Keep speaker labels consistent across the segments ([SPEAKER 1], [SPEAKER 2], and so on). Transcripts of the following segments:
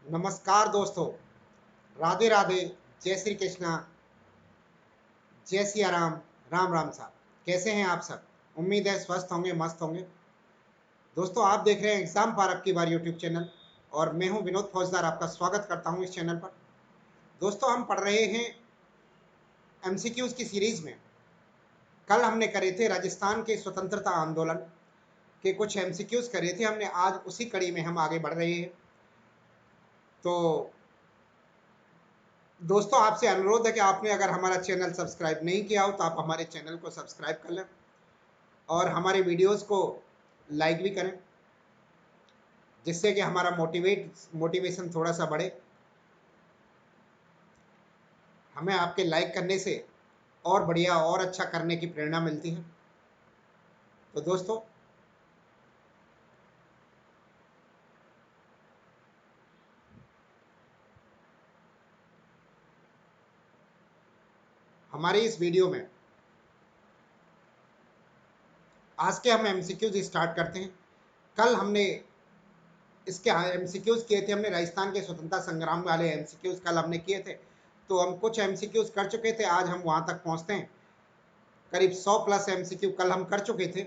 [SPEAKER 1] नमस्कार दोस्तों। राधे राधे। जय श्री कृष्णा। जय सिया राम। राम राम साहब। कैसे हैं आप सब? उम्मीद है स्वस्थ होंगे, मस्त होंगे। दोस्तों, आप देख रहे हैं एग्जाम पार अब की बार यूट्यूब चैनल और मैं हूं विनोद फौजदार। आपका स्वागत करता हूं इस चैनल पर। दोस्तों, हम पढ़ रहे हैं एमसीक्यूज की सीरीज में। कल हमने करे थे राजस्थान के स्वतंत्रता आंदोलन के कुछ एमसीक्यूज करे थे हमने। आज उसी कड़ी में हम आगे बढ़ रहे हैं। तो दोस्तों, आपसे अनुरोध है कि आपने अगर हमारा चैनल सब्सक्राइब नहीं किया हो तो आप हमारे चैनल को सब्सक्राइब कर लें और हमारे वीडियोस को लाइक भी करें, जिससे कि हमारा मोटिवेशन थोड़ा सा बढ़े। हमें आपके लाइक करने से और बढ़िया और अच्छा करने की प्रेरणा मिलती है। तो दोस्तों, हमारी इस वीडियो में आज के हम एमसीक्यूज स्टार्ट करते हैं। कल हमने इसके एमसीक्यूज किए थे, हमने राजस्थान के स्वतंत्रता संग्राम वाले एमसीक्यूज कल हमने किए थे। तो हम कुछ एमसीक्यूज कर चुके थे, आज हम वहां तक पहुंचते हैं। करीब 100 प्लस एमसीक्यू कल हम कर चुके थे।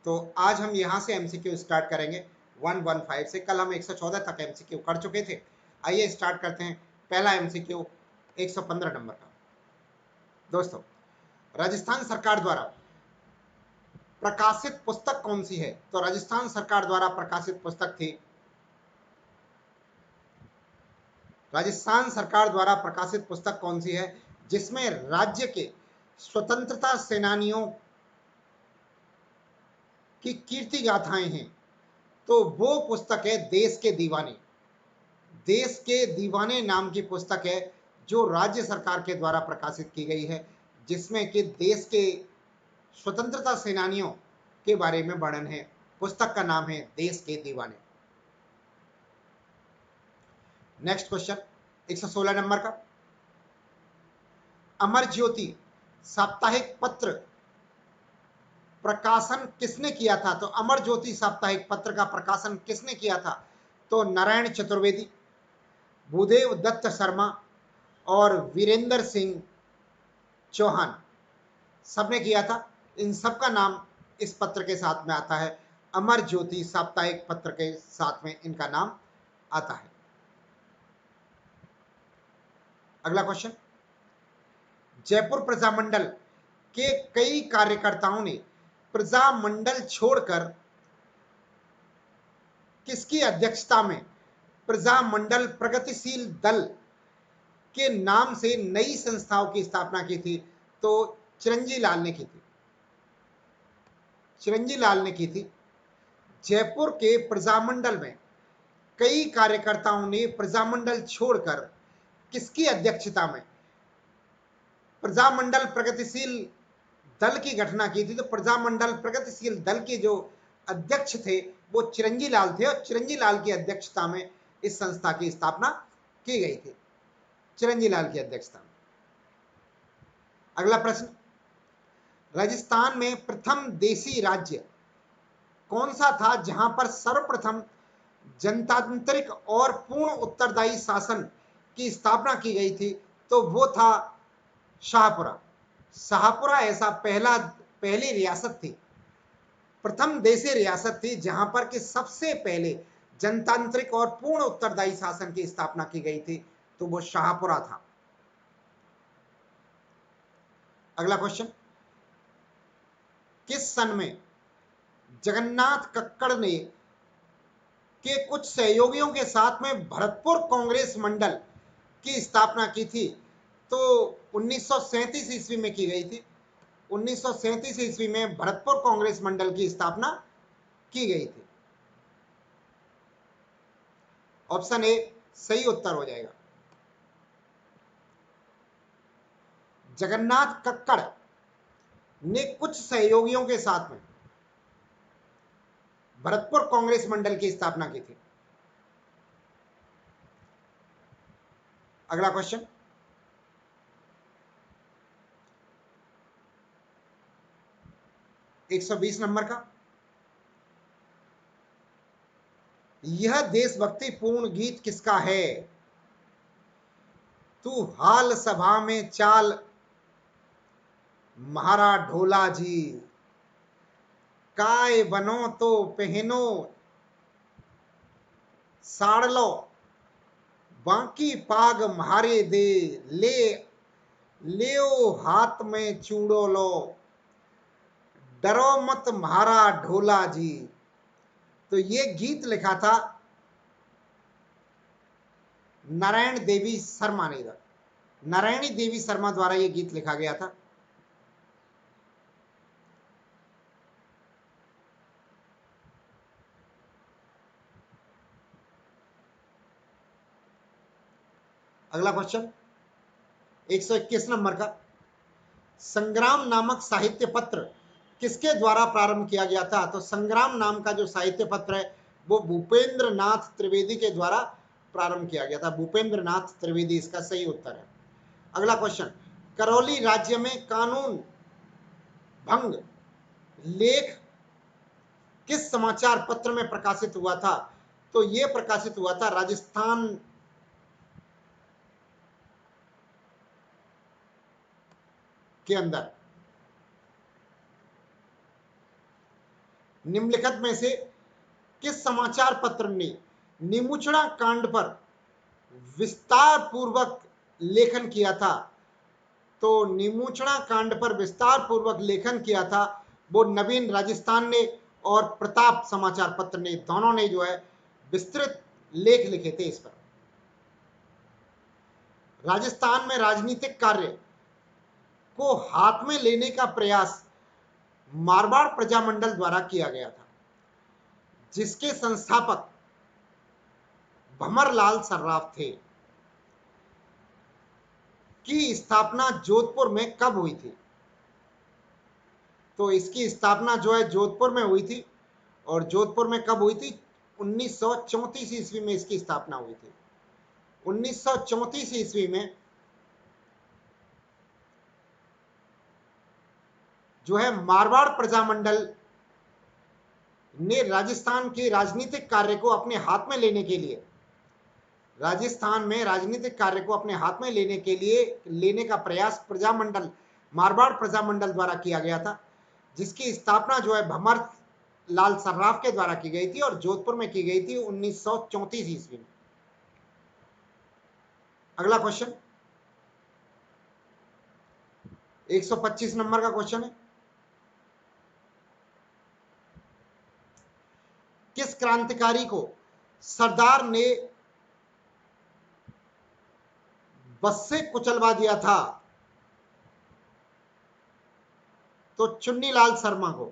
[SPEAKER 1] तो आज हम यहाँ से एमसीक्यू स्टार्ट करेंगे 115 से। कल हम 114 तक एमसीक्यू कर चुके थे। आइए स्टार्ट करते हैं। पहला एमसीक्यू 115 नंबर का। दोस्तों, राजस्थान सरकार द्वारा प्रकाशित पुस्तक कौन सी है? तो राजस्थान सरकार द्वारा प्रकाशित पुस्तक थी, राजस्थान सरकार द्वारा प्रकाशित पुस्तक कौन सी है जिसमें राज्य के स्वतंत्रता सेनानियों की कीर्ति गाथाएं हैं? तो वो पुस्तक है देश के दीवाने। देश के दीवाने नाम की पुस्तक है जो राज्य सरकार के द्वारा प्रकाशित की गई है, जिसमें कि देश के स्वतंत्रता सेनानियों के बारे में वर्णन है। पुस्तक का नाम है देश के दीवाने। नेक्स्ट क्वेश्चन 116 नंबर का। अमर ज्योति साप्ताहिक पत्र प्रकाशन किसने किया था? तो अमर ज्योति साप्ताहिक पत्र का प्रकाशन किसने किया था? तो नारायण चतुर्वेदी, भूदेव दत्त शर्मा और वीरेंद्र सिंह चौहान, सबने किया था। इन सब का नाम इस पत्र के साथ में आता है। अमर ज्योति साप्ताहिक पत्र के साथ में इनका नाम आता है। अगला क्वेश्चन, जयपुर प्रजामंडल के कई कार्यकर्ताओं ने प्रजामंडल छोड़कर किसकी अध्यक्षता में प्रजामंडल प्रगतिशील दल के नाम से नई संस्थाओं की स्थापना की थी? तो चिरंजी लाल ने की थी। चिरंजी लाल ने की थी। जयपुर के प्रजामंडल में कई कार्यकर्ताओं ने प्रजामंडल छोड़कर किसकी अध्यक्षता में प्रजामंडल प्रगतिशील दल की घटना की थी? तो प्रजामंडल प्रगतिशील दल के जो अध्यक्ष थे वो चिरंजी लाल थे और चिरंजी लाल की अध्यक्षता में इस संस्था की स्थापना की गई थी। चिरंजी लाल की अध्यक्षता में। अगला प्रश्न, राजस्थान में प्रथम देसी राज्य कौन सा था जहां पर सर्वप्रथम जनतांत्रिक और पूर्ण उत्तरदायी शासन की स्थापना की गई थी? तो वो था शाहपुरा। शाहपुरा ऐसा पहली रियासत थी, प्रथम देशी रियासत थी जहां पर कि सबसे पहले जनतांत्रिक और पूर्ण उत्तरदायी शासन की स्थापना की गई थी। तो वो शाहपुरा था। अगला क्वेश्चन, किस सन में जगन्नाथ कक्कड़ ने के कुछ सहयोगियों के साथ में भरतपुर कांग्रेस मंडल की स्थापना की थी? तो 1937 ईस्वी में की गई थी। 1937 ईस्वी में भरतपुर कांग्रेस मंडल की स्थापना की गई थी। ऑप्शन ए सही उत्तर हो जाएगा। जगन्नाथ कक्कड़ ने कुछ सहयोगियों के साथ में भरतपुर कांग्रेस मंडल की स्थापना की थी। अगला क्वेश्चन, एक 120 नंबर का। यह देशभक्ति पूर्ण गीत किसका है? तू हाल सभा में चाल म्हारा ढोला जी, काय बनो तो पहनो साड़ लो, बाकी पाग म्हारे दे ले, लेओ हाथ में चूड़ो लो, डरो मत म्हारा ढोला जी। तो ये गीत लिखा था नारायण देवी शर्मा ने, नारायणी देवी शर्मा द्वारा ये गीत लिखा गया था। अगला क्वेश्चन 121 नंबर का, संग्राम नामक साहित्य पत्र किसके द्वारा प्रारंभ किया गया था? तो संग्राम नाम का जो साहित्य पत्र है वो भूपेंद्र नाथ त्रिवेदी के द्वारा प्रारंभ किया गया था। भूपेंद्र नाथ त्रिवेदी इसका सही उत्तर है। अगला क्वेश्चन, करौली राज्य में कानून भंग लेख किस समाचार पत्र में प्रकाशित हुआ था? तो यह प्रकाशित हुआ था राजस्थान के अंदर। निम्नलिखित में से किस समाचार पत्र ने निमुचड़ा कांड पर विस्तार पूर्वक लेखन किया था? तो निमुचड़ा कांड पर विस्तार पूर्वक लेखन किया था वो नवीन राजस्थान ने और प्रताप समाचार पत्र ने, दोनों ने जो है विस्तृत लेख लिखे थे इस पर। राजस्थान में राजनीतिक कार्य को हाथ में लेने का प्रयास मारवाड़ प्रजामंडल द्वारा किया गया था, जिसके संस्थापक भंवरलाल सर्राफ थे। की स्थापना जोधपुर में कब हुई थी? तो इसकी स्थापना जो है जोधपुर में हुई थी, और जोधपुर में कब हुई थी? 1934 ईस्वी में इसकी स्थापना हुई थी। 1934 ईस्वी में जो है मारवाड़ प्रजामंडल ने राजस्थान के राजनीतिक कार्य को अपने हाथ में लेने के लिए, राजस्थान में राजनीतिक कार्य को अपने हाथ में लेने के लिए लेने का प्रयास प्रजामंडल, मारवाड़ प्रजामंडल द्वारा किया गया था, जिसकी स्थापना जो है भंवर लाल सर्राफ के द्वारा की गई थी और जोधपुर में की गई थी 1934 ईस्वी में। अगला क्वेश्चन 125 नंबर का क्वेश्चन है, किस क्रांतिकारी को सरदार ने बस से कुचलवा दिया था? तो चुन्नीलाल शर्मा को।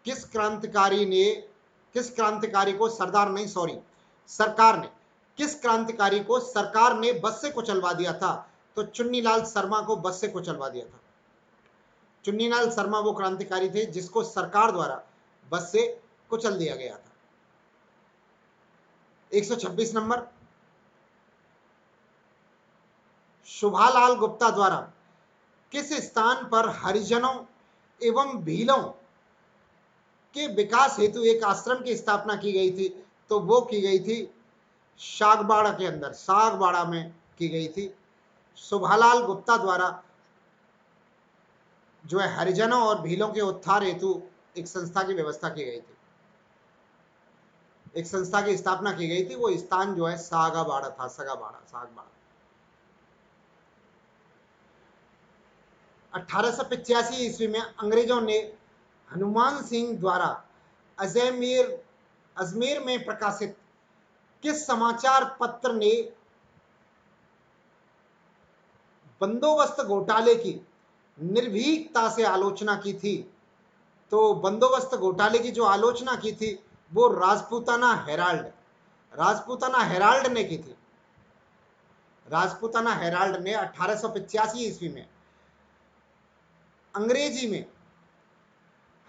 [SPEAKER 1] किस क्रांतिकारी को सरदार नहीं, सॉरी, सरकार ने, किस क्रांतिकारी को सरकार ने बस से कुचलवा दिया था? तो चुन्नीलाल शर्मा को बस से कुचलवा दिया था। चुन्नीलाल शर्मा वो क्रांतिकारी थे जिसको सरकार द्वारा बस से कुचल दिया गया था। 126 नंबर, शुभालाल गुप्ता द्वारा किस स्थान पर हरिजनों एवं भीलों के विकास हेतु एक आश्रम की स्थापना की गई थी? तो वो की गई थी सागबाड़ा के अंदर, सागबाड़ा में की गई थी। शुभालाल गुप्ता द्वारा जो है हरिजनों और भीलों के उत्थान हेतु एक संस्था की व्यवस्था की गई थी, एक संस्था की स्थापना की गई थी। वो स्थान जो है सागाबाड़ा था, सागबाड़ा। 1885 ईस्वी में अंग्रेजों ने हनुमान सिंह द्वारा अजमेर में प्रकाशित किस समाचार पत्र ने बंदोबस्त घोटाले की निर्भीकता से आलोचना की थी? तो बंदोबस्त घोटाले की जो आलोचना की थी वो राजपूताना हेराल्ड ने की थी। राजपूताना हेराल्ड ने 1885 ईस्वी में अंग्रेजी में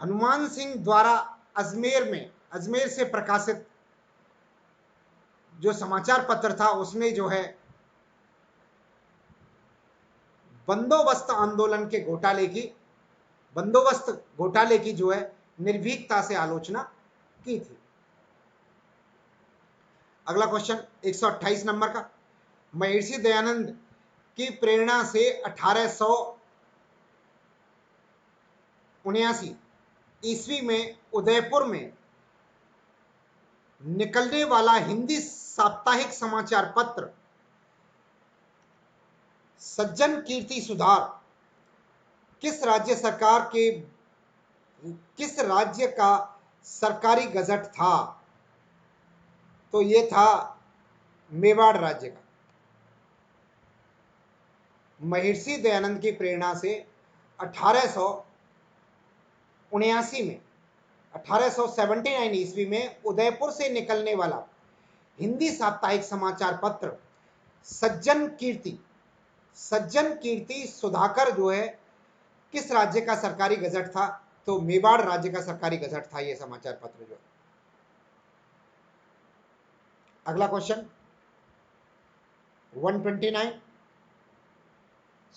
[SPEAKER 1] हनुमान सिंह द्वारा अजमेर से प्रकाशित जो समाचार पत्र था उसने जो है बंदोबस्त घोटाले की जो है निर्भीकता से आलोचना की थी। अगला क्वेश्चन 128 नंबर का, महर्षि दयानंद की प्रेरणा से 1879 ईस्वी में उदयपुर में निकलने वाला हिंदी साप्ताहिक समाचार पत्र सज्जन कीर्ति सुधार किस राज्य का सरकारी गजट था? तो ये था मेवाड़ राज्य का। महर्षि दयानंद की प्रेरणा से 1879 ईस्वी में उदयपुर से निकलने वाला हिंदी साप्ताहिक समाचार पत्र सज्जन कीर्ति सुधाकर जो है किस राज्य का सरकारी गजट था? तो मेवाड़ राज्य का सरकारी गजट था यह समाचार पत्र जो। अगला क्वेश्चन 129,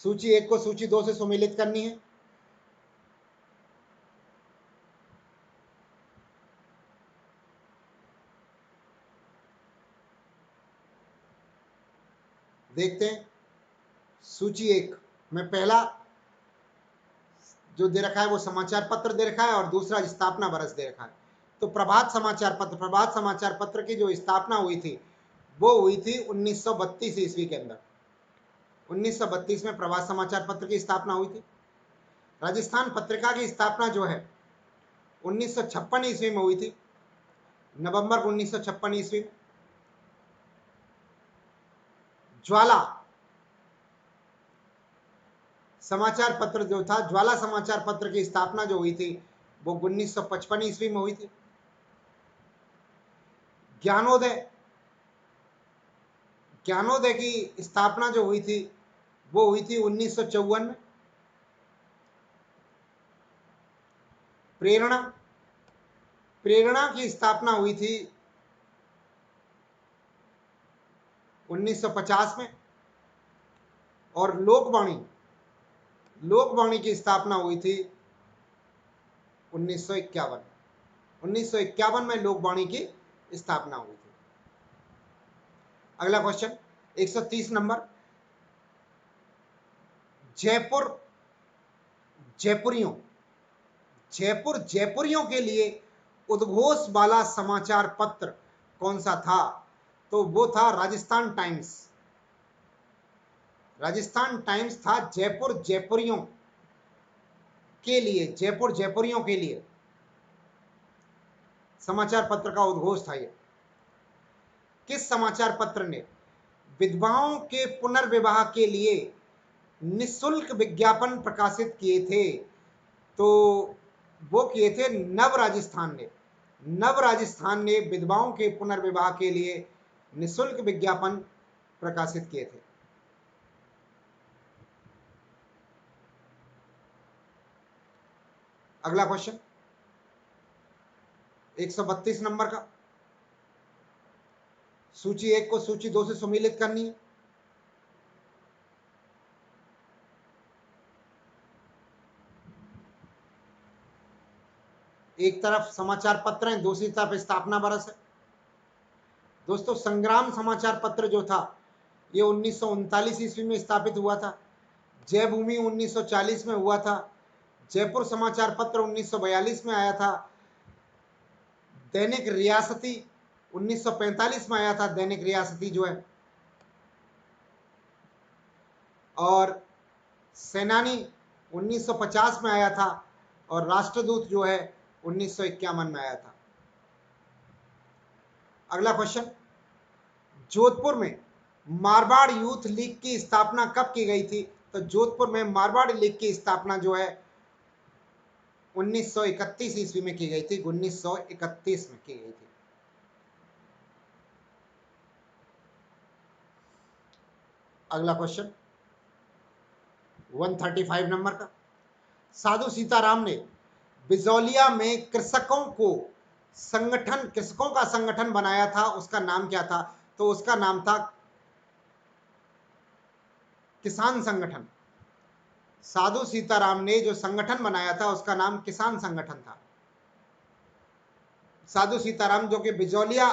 [SPEAKER 1] सूची 1 को सूची 2 से सुमेलित करनी है। देखते हैं सूची 1 में पहला जो दे रखा है वो समाचार पत्र दे रखा है और दूसरा स्थापना वर्ष दे रखा है। तो प्रभात समाचार पत्र की जो स्थापना हुई थी वो हुई थी 1932 ईस्वी के अंदर। 1932 में प्रभात समाचार पत्र की स्थापना हुई थी। राजस्थान पत्रिका की स्थापना जो है 1956 ईस्वी में हुई थी, नवंबर 1956 ईस्वी। ज्वाला समाचार पत्र जो था, ज्वाला समाचार पत्र की स्थापना जो हुई थी वो 1955 ईस्वी में हुई थी। ज्ञानोदय की स्थापना जो हुई थी वो हुई थी 1954 में। प्रेरणा की स्थापना हुई थी 1950 में और लोकवाणी की स्थापना हुई थी 1951 में लोकवाणी की स्थापना हुई थी। अगला क्वेश्चन 130 नंबर, जयपुरियों के लिए उद्घोष वाला समाचार पत्र कौन सा था? तो वो था राजस्थान टाइम्स था। जयपुरियों के लिए समाचार पत्र का उद्घोष था ये। किस समाचार पत्र ने विधवाओं के पुनर्विवाह के लिए निःशुल्क विज्ञापन प्रकाशित किए थे? तो वो किए थे नव राजस्थान ने विधवाओं के पुनर्विवाह के लिए निःशुल्क विज्ञापन प्रकाशित किए थे। अगला क्वेश्चन 132 नंबर का, सूची 1 को सूची 2 से सुमेलित करनी है। एक तरफ समाचार पत्र है, दूसरी तरफ स्थापना वर्ष है। दोस्तों संग्राम समाचार पत्र जो था ये 1939 ईस्वी में स्थापित हुआ था। जय भूमि 1940 में हुआ था। जयपुर समाचार पत्र 1942 में आया था। दैनिक रियासती 1945 में आया था, दैनिक रियासती जो है। और सेनानी 1950 में आया था और राष्ट्रदूत जो है 1951 में आया था। अगला क्वेश्चन, जोधपुर में मारवाड़ यूथ लीग की स्थापना कब की गई थी? तो जोधपुर में मारवाड़ लीग की स्थापना जो है 1931 ईस्वी में की गई थी। 1931 में की गई थी। अगला क्वेश्चन 135 नंबर का, साधु सीताराम ने बिजौलिया में कृषकों का संगठन बनाया था, उसका नाम क्या था? तो उसका नाम था किसान संगठन। साधु सीताराम ने जो संगठन बनाया था उसका नाम किसान संगठन था। साधु सीताराम जो कि बिजौलिया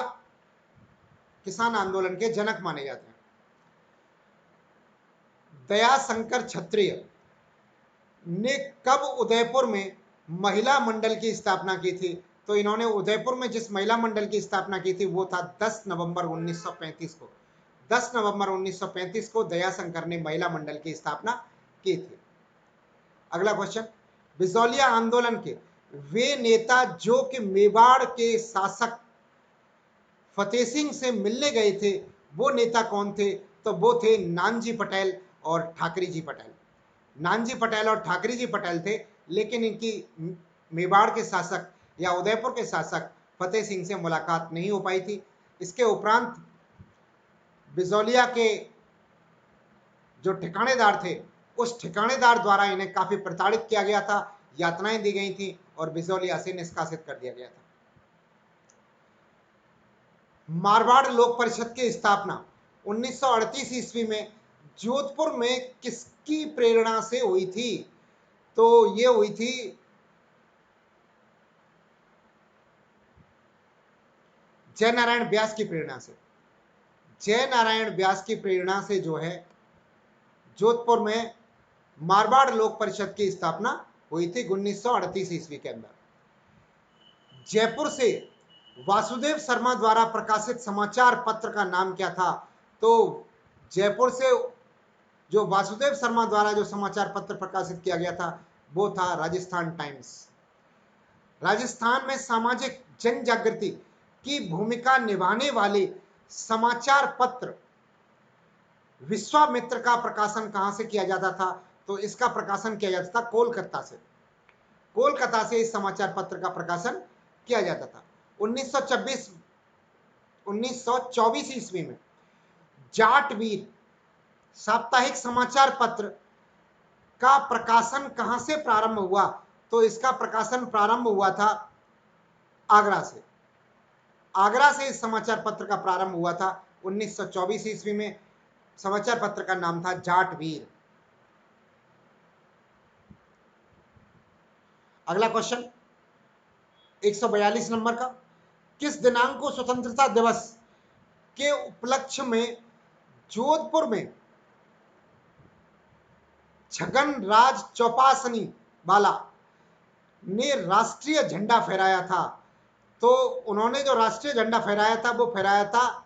[SPEAKER 1] किसान आंदोलन के जनक माने जाते हैं। दयाशंकर क्षत्रिय ने कब उदयपुर में महिला मंडल की स्थापना की थी? तो इन्होंने उदयपुर में जिस महिला मंडल की स्थापना की थी वो था 10 नवंबर 1935 को। 10 नवंबर 1935 को दयाशंकर ने महिला मंडल की स्थापना की थी। अगला क्वेश्चन, बिजौलिया आंदोलन के वे नेता जो कि मेवाड़ के शासक फतेह सिंह से मिलने गए थे वो नेता कौन थे? तो वो थे नानजी पटेल और ठाकरे जी पटेल। नानजी पटेल और ठाकरे जी पटेल थे, लेकिन इनकी मेवाड़ के शासक या उदयपुर के शासक फतेह सिंह से मुलाकात नहीं हो पाई थी। इसके उपरांत बिजौलिया के जो ठिकानेदार थे उस ठिकानेदार द्वारा इन्हें काफी प्रताड़ित किया गया था, यातनाएं दी गई थी और बिजौलिया से निष्कासित कर दिया गया था। मारवाड़ लोक परिषद की स्थापना 1938 ईस्वी में जोधपुर में किसकी प्रेरणा से हुई थी? तो ये हुई थी जय नारायण व्यास की प्रेरणा से। जय नारायण व्यास की प्रेरणा से जो है जोधपुर में मारवाड़ लोक परिषद की स्थापना हुई थी 1938 ईस्वी के अंदर। जयपुर से वासुदेव शर्मा द्वारा प्रकाशित समाचार पत्र का नाम क्या था? तो जयपुर से जो वासुदेव शर्मा द्वारा जो समाचार पत्र प्रकाशित किया गया था वो था राजस्थान टाइम्स। राजस्थान में सामाजिक जन जागृति की भूमिका निभाने वाले समाचार पत्र विश्वामित्र का प्रकाशन कहां से किया जाता था? तो इसका प्रकाशन किया जाता था कोलकाता से। कोलकाता से इस समाचार पत्र का प्रकाशन किया जाता था। 1924 ईस्वी में जाटवीर साप्ताहिक समाचार पत्र का प्रकाशन कहां से प्रारंभ हुआ? तो इसका प्रकाशन प्रारंभ हुआ था आगरा से। आगरा से इस समाचार पत्र का प्रारंभ हुआ था 1924 ईस्वी में। समाचार पत्र का नाम था जाटवीर। अगला क्वेश्चन 142 नंबर का, किस दिनांक को स्वतंत्रता दिवस के उपलक्ष्य में जोधपुर में छगन राज चौपासनी वाला ने राष्ट्रीय झंडा फहराया था? तो उन्होंने जो राष्ट्रीय झंडा फहराया था वो फहराया था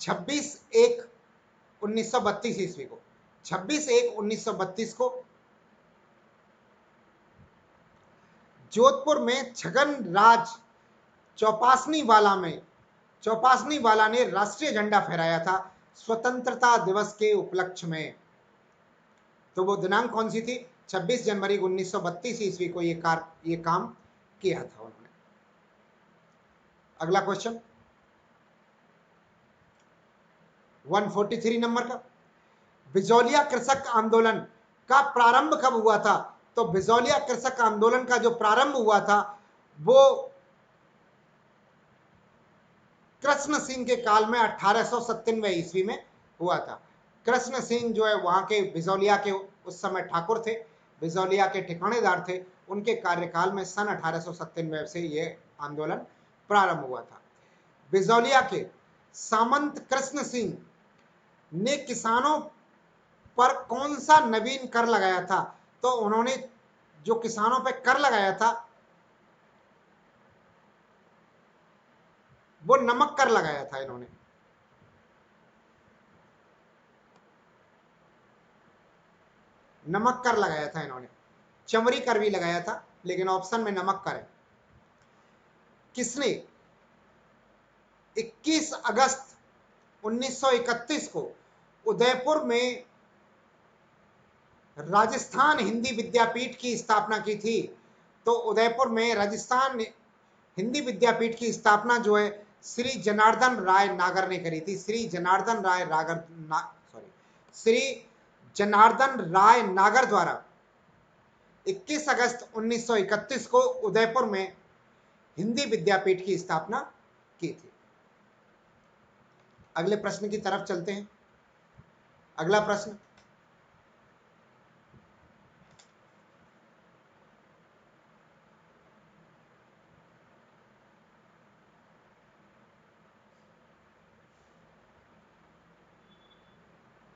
[SPEAKER 1] 26/1/1932 ईस्वी को। 26/1/1932 को जोधपुर में छगन राज चौपासनी वाला ने राष्ट्रीय झंडा फहराया था स्वतंत्रता दिवस के उपलक्ष्य में। तो वो दिनांक कौन सी थी? 26 जनवरी 1932 ईस्वी को ये काम किया था उन्होंने। अगला क्वेश्चन 143 नंबर का, बिजौलिया कृषक आंदोलन का प्रारंभ कब हुआ था? तो बिजौलिया कृषक आंदोलन का जो प्रारंभ हुआ था वो कृष्ण सिंह के काल में 1897 ईस्वी में हुआ था। कृष्ण सिंह जो है वहां के बिजौलिया के उस समय ठाकुर थे, बिजौलिया के ठिकानेदार थे। उनके कार्यकाल में सन 1897 से यह आंदोलन प्रारंभ हुआ था। बिजौलिया के सामंत कृष्ण सिंह ने किसानों पर कौन सा नवीन कर लगाया था? तो उन्होंने जो किसानों पर कर लगाया था वो नमक कर लगाया था। इन्होंने नमक कर लगाया था, इन्होंने चमड़ी कर भी लगाया था, लेकिन ऑप्शन में नमक कर है। किसने 21 अगस्त 1931 को उदयपुर में राजस्थान हिंदी विद्यापीठ की स्थापना की थी? तो उदयपुर में राजस्थान हिंदी विद्यापीठ की स्थापना जो है श्री जनार्दन राय नागर ने करी थी। श्री जनार्दन राय नागर द्वारा 21 अगस्त 1931 को उदयपुर में हिंदी विद्यापीठ की स्थापना की थी। अगले प्रश्न की तरफ चलते हैं। अगला प्रश्न,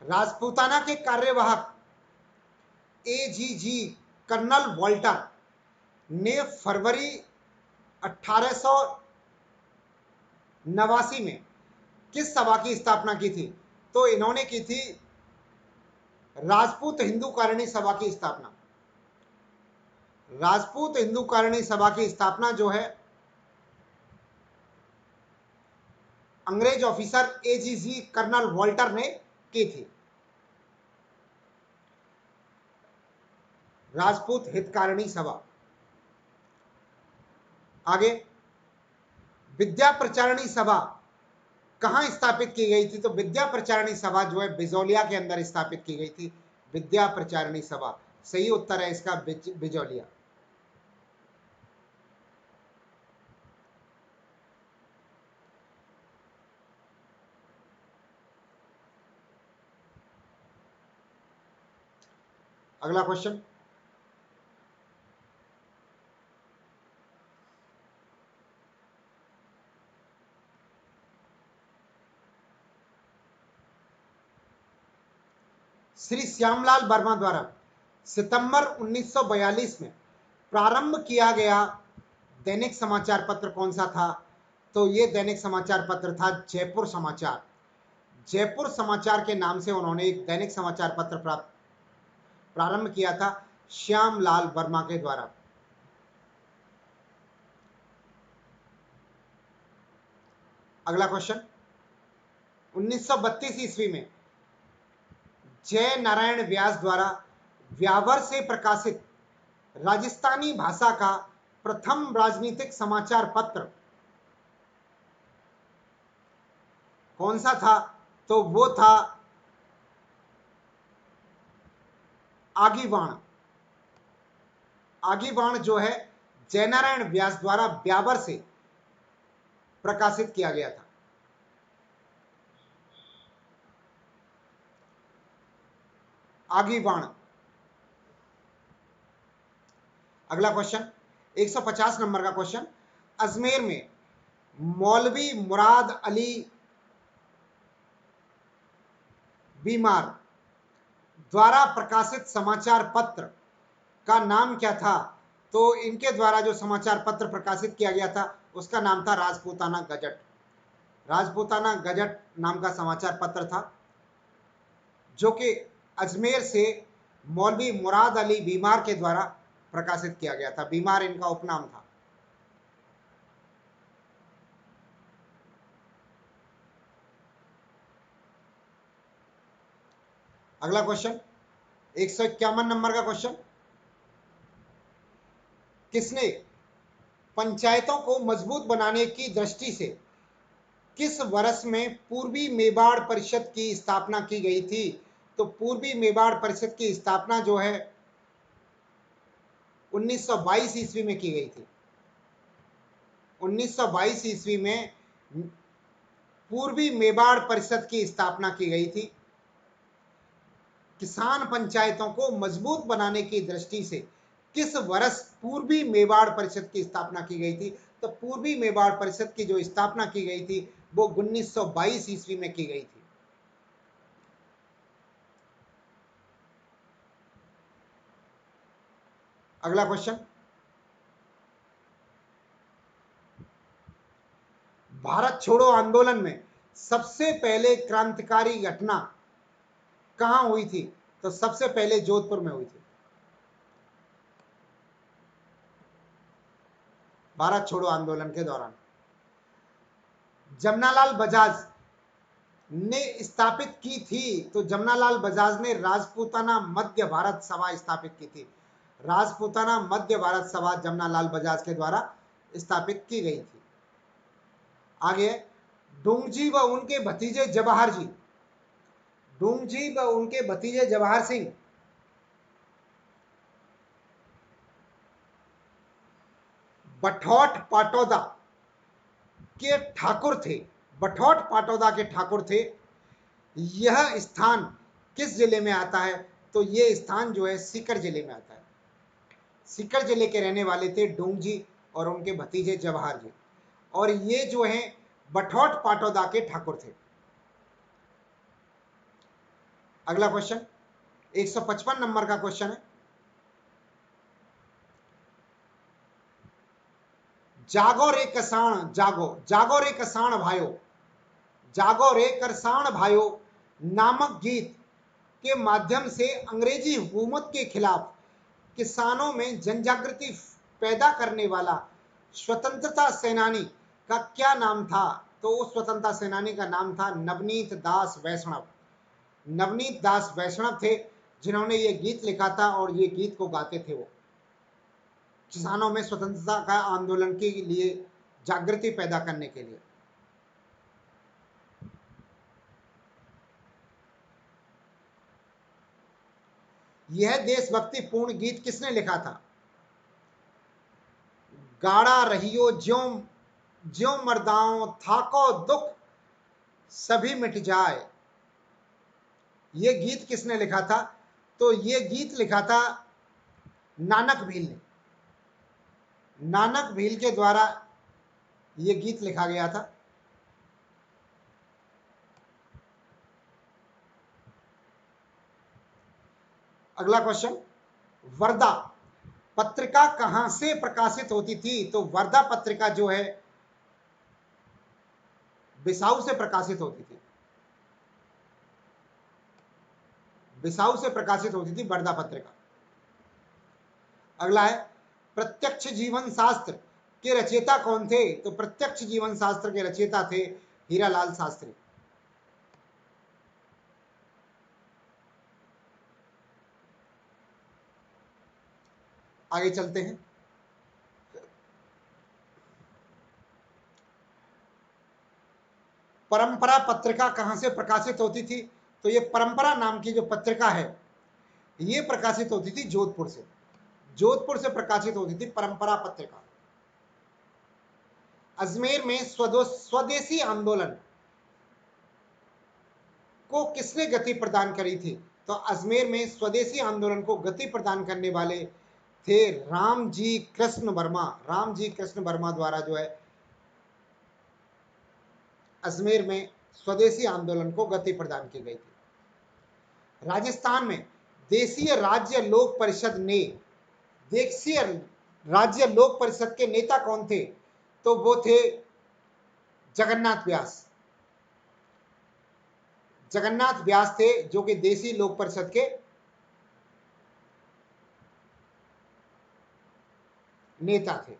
[SPEAKER 1] राजपूताना के कार्यवाहक एजीजी कर्नल वॉल्टर ने फरवरी 1889 में किस सभा की स्थापना की थी? तो इन्होंने की थी राजपूत हिंदू कारिणी सभा की स्थापना। राजपूत हिंदू कारिणी सभा की स्थापना जो है अंग्रेज ऑफिसर एजीजी कर्नल वॉल्टर ने की थी। राजपूत हितकारिणी सभा। आगे, विद्या प्रचारणी सभा कहां स्थापित की गई थी? तो विद्या प्रचारणी सभा जो है बिजौलिया के अंदर स्थापित की गई थी। विद्या प्रचारणी सभा, सही उत्तर है इसका बिजौलिया। अगला क्वेश्चन, श्री श्यामलाल वर्मा द्वारा सितंबर 1942 में प्रारंभ किया गया दैनिक समाचार पत्र कौन सा था? तो ये दैनिक समाचार पत्र था जयपुर समाचार। जयपुर समाचार के नाम से उन्होंने एक दैनिक समाचार पत्र प्रारंभ किया था श्यामलाल वर्मा के द्वारा। अगला क्वेश्चन, 1932 ईस्वी में जय नारायण व्यास द्वारा व्यावर से प्रकाशित राजस्थानी भाषा का प्रथम राजनीतिक समाचार पत्र कौन सा था? तो वो था आगीवाण। आगीवाण जो है जयनारायण व्यास द्वारा व्यावर से प्रकाशित किया गया था। आगीवाण। अगला क्वेश्चन, 150 नंबर का क्वेश्चन, अजमेर में मौलवी मुराद अली बीमार द्वारा प्रकाशित समाचार पत्र का नाम क्या था? तो इनके द्वारा जो समाचार पत्र प्रकाशित किया गया था उसका नाम था राजपूताना गजट। राजपूताना गजट नाम का समाचार पत्र था जो कि अजमेर से मौलवी मुराद अली बीमार के द्वारा प्रकाशित किया गया था। बीमार इनका उपनाम था। अगला क्वेश्चन, 151 नंबर का क्वेश्चन, किसने पंचायतों को मजबूत बनाने की दृष्टि से किस वर्ष में पूर्वी मेवाड़ परिषद की स्थापना की गई थी? तो पूर्वी मेवाड़ परिषद की स्थापना जो है 1922 ईस्वी में की गई थी। 1922 ईस्वी में पूर्वी मेवाड़ परिषद की स्थापना की गई थी। किसान पंचायतों को मजबूत बनाने की दृष्टि से किस वर्ष पूर्वी मेवाड़ परिषद की स्थापना की गई थी? तो पूर्वी मेवाड़ परिषद की जो स्थापना की गई थी वो 1922 ईस्वी में की गई थी। अगला क्वेश्चन, भारत छोड़ो आंदोलन में सबसे पहले क्रांतिकारी घटना कहां हुई थी? तो सबसे पहले जोधपुर में हुई थी। भारत छोड़ो आंदोलन के दौरान जमनालाल बजाज ने स्थापित की थी। तो जमनालाल बजाज ने राजपूताना मध्य भारत सभा स्थापित की थी। राजपूताना मध्य भारत सभा जमनालाल बजाज के द्वारा स्थापित की गई थी। आगे, डूंगजी व उनके भतीजे जवाहर जी, डूंगजी व उनके भतीजे जवाहर सिंह बठौठ पाटौदा के ठाकुर थे। बठौठ पाटौदा के ठाकुर थे। यह स्थान किस जिले में आता है? तो यह स्थान जो है सीकर जिले में आता है। सीकर जिले के रहने वाले थे डोंगजी और उनके भतीजे जवाहर जी, और ये जो हैं बठौठ पाटौदा के ठाकुर थे। अगला क्वेश्चन 155 नंबर का क्वेश्चन है, जागो रे किसान जागो, जागो रे किसान भाइयों, जागो रे किसान भाइयों नामक गीत के माध्यम से अंग्रेजी हुकूमत के खिलाफ किसानों में जनजागृति पैदा करने वाला स्वतंत्रता सेनानी का क्या नाम था? तो उस स्वतंत्रता सेनानी का नाम था नवनीत दास वैष्णव। नवनीत दास वैष्णव थे जिन्होंने ये गीत लिखा था और ये गीत को गाते थे वो किसानों में स्वतंत्रता का आंदोलन के लिए जागृति पैदा करने के लिए। यह देशभक्ति पूर्ण गीत किसने लिखा था? गाड़ा रहियो ज्यों ज्यों मर्दाओं थाको दुख सभी मिट जाए, ये गीत किसने लिखा था? तो ये गीत लिखा था नानक भील ने। नानक भील के द्वारा ये गीत लिखा गया था। अगला क्वेश्चन, वर्धा पत्रिका कहां से प्रकाशित होती थी? तो वर्धा पत्रिका जो है बिसाऊ से प्रकाशित होती थी, बिसाऊ से प्रकाशित होती थी वर्धा पत्रिका। अगला है, प्रत्यक्ष जीवन शास्त्र के रचयिता कौन थे? तो प्रत्यक्ष जीवन शास्त्र के रचयिता थे हीरालाल शास्त्री। आगे चलते हैं। परंपरा पत्रिका कहां से प्रकाशित होती थी? तो ये परंपरा नाम की जो पत्रिका है ये प्रकाशित होती थी जोधपुर से। जोधपुर से प्रकाशित होती थी परंपरा पत्रिका। अजमेर में स्वदेशी आंदोलन को किसने गति प्रदान करी थी? तो अजमेर में स्वदेशी आंदोलन को गति प्रदान करने वाले थे रामजी कृष्ण वर्मा। रामजी कृष्ण वर्मा द्वारा जो है अजमेर में स्वदेशी आंदोलन को गति प्रदान की गई थी। राजस्थान में देशीय राज्य लोक परिषद ने देशीय राज्य लोक परिषद के नेता कौन थे? तो वो थे जगन्नाथ व्यास। जगन्नाथ व्यास थे जो कि देशी लोक परिषद के नेता थे।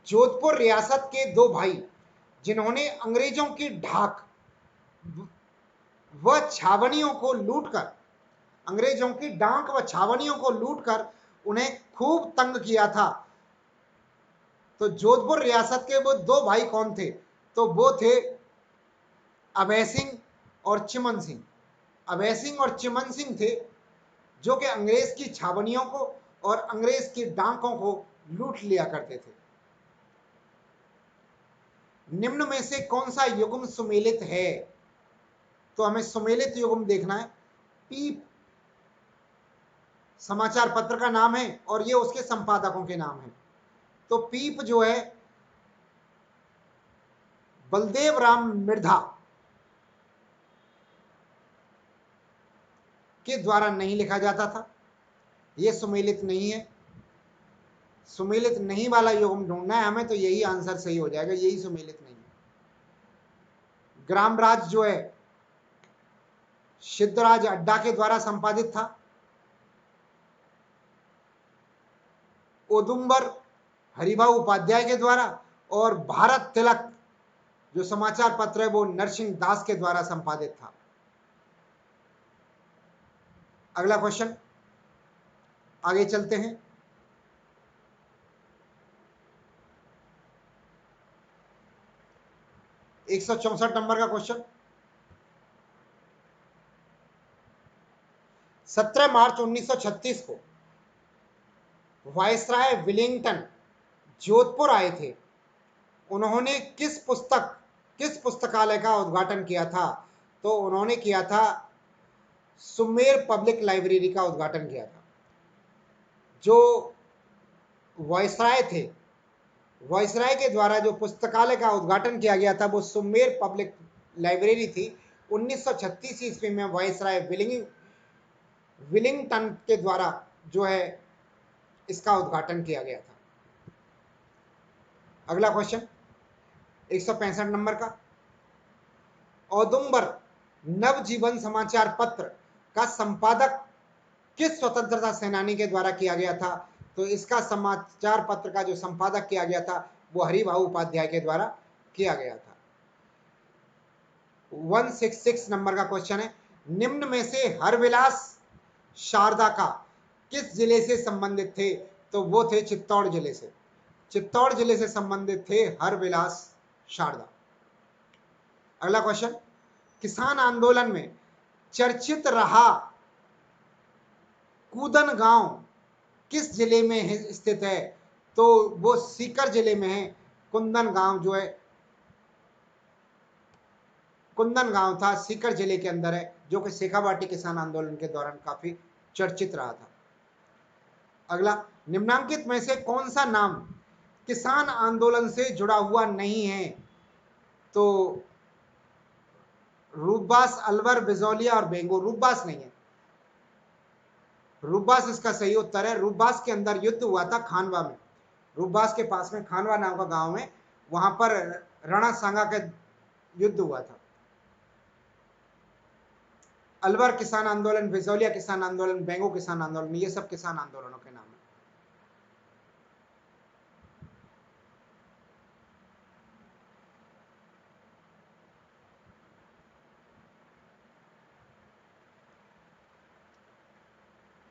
[SPEAKER 1] जोधपुर रियासत के दो भाई जिन्होंने अंग्रेजों की ढाक व छावनियों को लूटकर, अंग्रेजों की डांक व छावनियों को लूटकर उन्हें खूब तंग किया था, तो जोधपुर रियासत के वो दो भाई कौन थे? तो वो थे अभय सिंह और चिमन सिंह। अभय सिंह और चिमन सिंह थे जो कि अंग्रेज की छावनियों को और अंग्रेज की डांकों को लूट लिया करते थे। निम्न में से कौन सा युग्म सुमेलित है? तो हमें सुमेलित युग्म देखना है। पीप समाचार पत्र का नाम है और ये उसके संपादकों के नाम है। तो पीप जो है बलदेव राम मिर्धा के द्वारा नहीं लिखा जाता था, यह सुमेलित नहीं है। सुमेलित नहीं वाला युग्म ढूंढना है हमें, तो यही आंसर सही हो जाएगा, यही सुमेलित नहीं है। ग्रामराज जो है सिद्धराज अड्डा के द्वारा संपादित था। औदुंबर हरिभाऊ उपाध्याय के द्वारा, और भारत तिलक जो समाचार पत्र है वो नरसिंह दास के द्वारा संपादित था। अगला क्वेश्चन, आगे चलते हैं। एक 164 नंबर का क्वेश्चन, 17 मार्च 1936 को वायसराय विलिंगटन जोधपुर आए थे। उन्होंने किस पुस्तकालय का उद्घाटन किया था? तो उन्होंने किया था सुमेर पब्लिक लाइब्रेरी का उद्घाटन किया था। जो वायसराय थे, वायसराय के द्वारा जो पुस्तकालय का उद्घाटन किया गया था वो सुमेर पब्लिक लाइब्रेरी थी, 1936 ईस्वी में वायसराय विलिंगटन के द्वारा जो है इसका उद्घाटन किया गया था। अगला क्वेश्चन 165 नंबर का, औदुंबर नवजीवन समाचार पत्र का संपादक किस स्वतंत्रता सेनानी के द्वारा किया गया था? तो इसका समाचार पत्र का जो संपादक किया गया था वो हरिभाऊ उपाध्याय के द्वारा किया गया था। 166 नंबर का क्वेश्चन है, निम्न में से हरविलास शारदा का किस जिले से संबंधित थे? तो वो थे चित्तौड़ जिले से। चित्तौड़ जिले से संबंधित थे हरविलास शारदा। अगला क्वेश्चन, किसान आंदोलन में चर्चित रहा कूदन गांव किस जिले में स्थित है? तो वो सीकर जिले में है। कुंदन गांव जो है, कुंदन गांव था, सीकर जिले के अंदर है, जो कि शेखावाटी किसान आंदोलन के दौरान काफी चर्चित रहा था। अगला, निम्नांकित में से कौन सा नाम किसान आंदोलन से जुड़ा हुआ नहीं है? तो रूपबास, अलवर, बिजौलिया और बेंगो। रूपबास नहीं है, रूपबास इसका सही उत्तर है। रूपबास के अंदर युद्ध हुआ था खानवा में, रूपबास के पास में खानवा नाम का गांव है, वहां पर रणा सांगा का युद्ध हुआ था। अलवर किसान आंदोलन, बिजौलिया किसान आंदोलन, बेंगो किसान आंदोलन, ये सब किसान आंदोलनों के नाम है।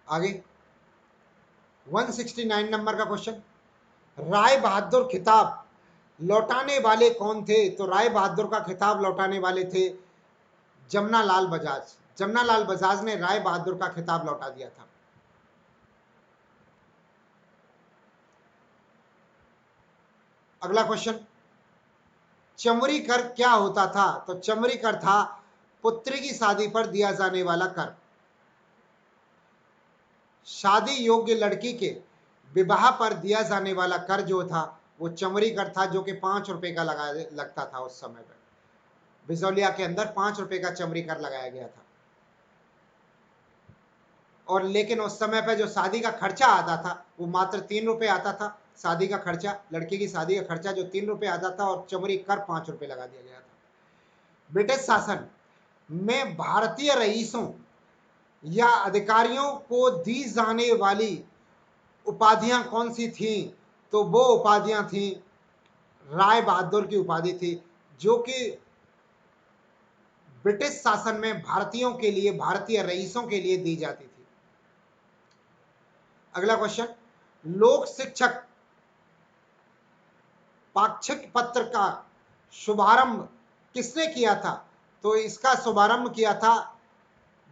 [SPEAKER 1] आगे 169 नंबर का क्वेश्चन, राय बहादुर खिताब लौटाने वाले कौन थे? तो राय बहादुर का खिताब लौटाने वाले थे जमनालाल बजाज। जमनालाल बजाज ने राय बहादुर का खिताब लौटा दिया था। अगला क्वेश्चन, चमरी कर क्या होता था? तो चमरी कर था पुत्री की शादी पर दिया जाने वाला कर। शादी योग्य लड़की के विवाह पर दिया जाने वाला कर जो था वो चमरी कर था, जो कि 5 रुपए का लगता था उस समय पर। बिजौलिया के अंदर 5 रुपए का चमरी कर लगाया गया था। और लेकिन उस समय पर जो शादी का खर्चा आता था वो मात्र 3 रुपए आता था। शादी का खर्चा, लड़की की शादी का खर्चा जो 3 रुपए आता था, और चमरी कर 5 रुपए लगा दिया गया था। ब्रिटिश शासन में भारतीय रईसों या अधिकारियों को दी जाने वाली उपाधियां कौन सी थी? तो वो उपाधियां थी, राय बहादुर की उपाधि थी, जो कि ब्रिटिश शासन में भारतीयों के लिए, भारतीय रईसों के लिए दी जाती थी। अगला क्वेश्चन, लोक शिक्षक पाक्षिक पत्र का शुभारंभ किसने किया था? तो इसका शुभारंभ किया था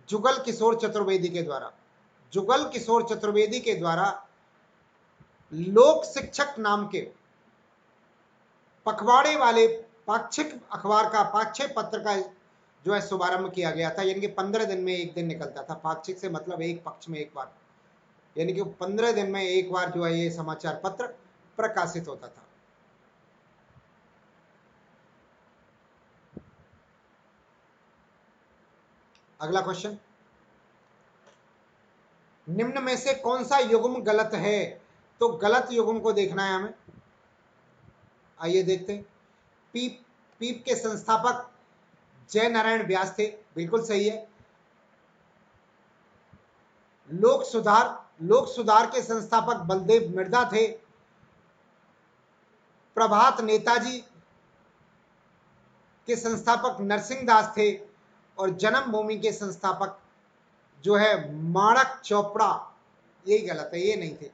[SPEAKER 1] जुगल किशोर चतुर्वेदी के द्वारा। जुगल किशोर चतुर्वेदी के द्वारा लोक शिक्षक नाम के पखवाड़े वाले पाक्षिक अखबार का, पाक्षिक पत्र का जो है शुभारंभ किया गया था। यानी कि 15 दिन में एक दिन निकलता था। पाक्षिक से मतलब एक पक्ष में एक बार, यानी कि 15 दिन में एक बार जो है ये समाचार पत्र प्रकाशित होता था। अगला क्वेश्चन, निम्न में से कौन सा युग्म गलत है? तो गलत युग्म को देखना है हमें। आइए देखते हैं। पीप, पीप के संस्थापक जय नारायण व्यास थे, बिल्कुल सही है। लोक सुधार के संस्थापक बलदेव मिर्दा थे। प्रभात नेताजी के संस्थापक नरसिंह दास थे। और जन्मभूमि के संस्थापक जो है माणक चोपड़ा, यही गलत है, ये नहीं थे।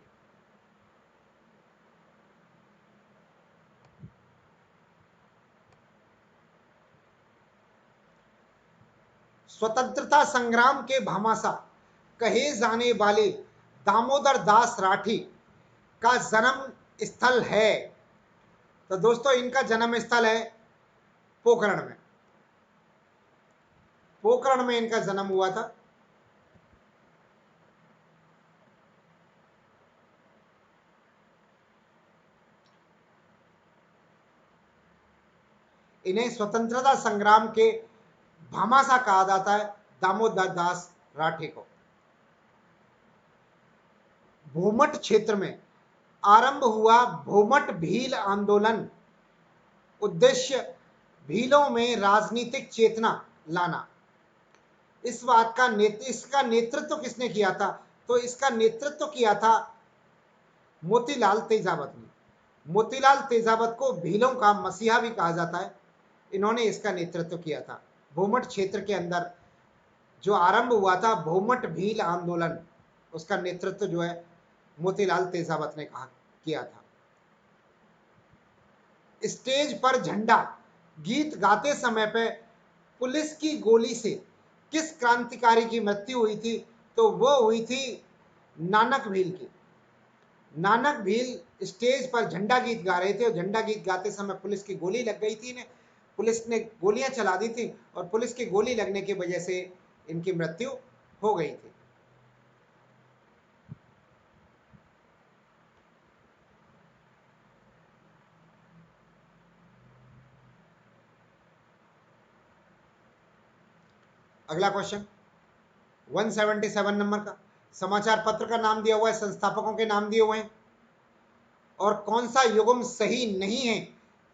[SPEAKER 1] स्वतंत्रता संग्राम के भामाशाह कहे जाने वाले दामोदर दास राठी का जन्म स्थल है? तो दोस्तों इनका जन्म स्थल है पोखरण में। पोखरण में इनका जन्म हुआ था। इन्हें स्वतंत्रता संग्राम के भामाशाह कहा जाता है दामोदर दास राठे को। भूमठ क्षेत्र में आरंभ हुआ भूमठ भील आंदोलन, उद्देश्य भीलों में राजनीतिक चेतना लाना। इसका नेतृत्व किसने किया था? तो इसका नेतृत्व किया था मोतीलाल तेजावत ने। मोतीलाल तेजावत को भीलों का मसीहा भी कहा जाता है, इन्होंने इसका नेतृत्व किया था। भूमठ क्षेत्र के अंदर जो आरंभ हुआ था भूमठ भील आंदोलन, उसका नेतृत्व जो है मोतीलाल तेजावत ने किया था। स्टेज पर झंडा गीत गाते समय पे पुलिस की गोली से किस क्रांतिकारी की मृत्यु हुई थी? तो वो हुई थी नानक भील की। नानक भील स्टेज पर झंडा गीत गा रहे थे और झंडा गीत गाते समय पुलिस की गोली लग गई थी इन्हें, पुलिस ने गोलियां चला दी थी और पुलिस की गोली लगने की वजह से इनकी मृत्यु हो गई थी। अगला क्वेश्चन 177 नंबर का, समाचार पत्र का नाम दिया हुआ है, संस्थापकों के नाम दिए हुए हैं और कौन सा युग्म सही नहीं है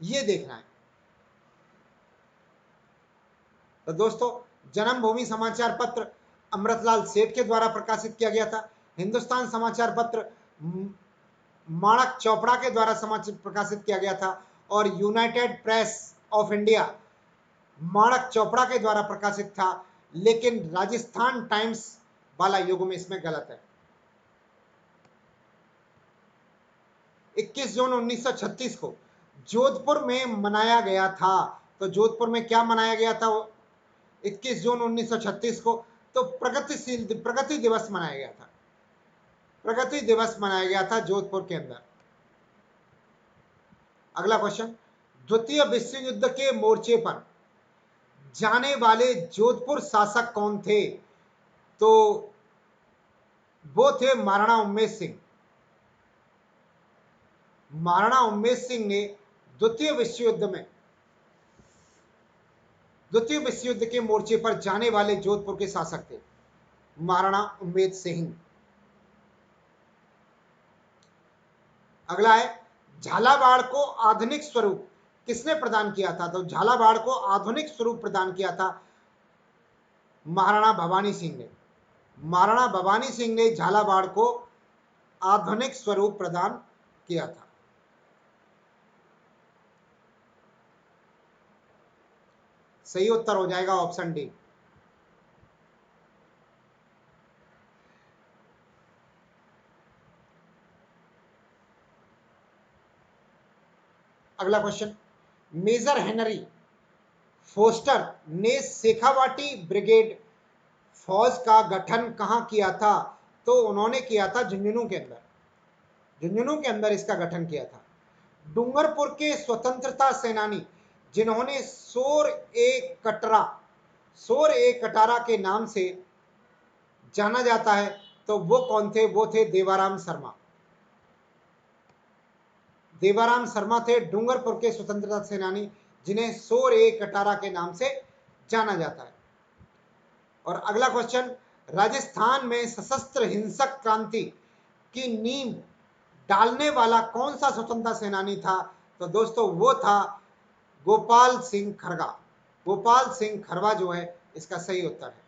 [SPEAKER 1] ये देखना है। तो दोस्तों जन्मभूमि समाचार पत्र अमृतलाल सेठ के द्वारा प्रकाशित किया गया था। हिंदुस्तान समाचार पत्र माणक चोपड़ा के द्वारा समाचार प्रकाशित किया गया था और यूनाइटेड प्रेस ऑफ इंडिया माणक चोपड़ा के द्वारा प्रकाशित था, लेकिन राजस्थान टाइम्स वाला युग्म इसमें गलत है। 21 जून 1936 को जोधपुर में मनाया गया था। तो जोधपुर में क्या मनाया गया था 21 जून 1936 को? तो प्रगति दिवस मनाया गया था। प्रगति दिवस मनाया गया था जोधपुर के अंदर। अगला क्वेश्चन, द्वितीय विश्व युद्ध के मोर्चे पर जाने वाले जोधपुर शासक कौन थे? तो वो थे महाराणा उमेश सिंह। महाराणा उमेश सिंह ने द्वितीय विश्व युद्ध के मोर्चे पर जाने वाले जोधपुर के शासक थे महाराणा उमेश सिंह। अगला है, झालावाड़ को आधुनिक स्वरूप किसने प्रदान किया था? तो झालावाड़ को आधुनिक स्वरूप प्रदान किया था महाराणा भवानी सिंह ने। महाराणा भवानी सिंह ने झालावाड़ को आधुनिक स्वरूप प्रदान किया था। सही उत्तर हो जाएगा ऑप्शन डी। अगला क्वेश्चन, मेजर हेनरी फोस्टर ने शेखावाटी ब्रिगेड फौज का गठन कहां किया था? तो उन्होंने किया था झुंझुनू के अंदर। झुंझुनू के अंदर इसका गठन किया था। डूंगरपुर के स्वतंत्रता सेनानी जिन्होंने सोर ए कटारा के नाम से जाना जाता है, तो वो कौन थे? वो थे देवाराम शर्मा। देवाराम शर्मा थे डूंगरपुर के स्वतंत्रता सेनानी जिन्हें सोर ए कटारा के नाम से जाना जाता है। और अगला क्वेश्चन, राजस्थान में सशस्त्र हिंसक क्रांति की नींव डालने वाला कौन सा स्वतंत्रता सेनानी था? तो दोस्तों वो था गोपाल सिंह खरगा। गोपाल सिंह खरवा जो है इसका सही उत्तर है।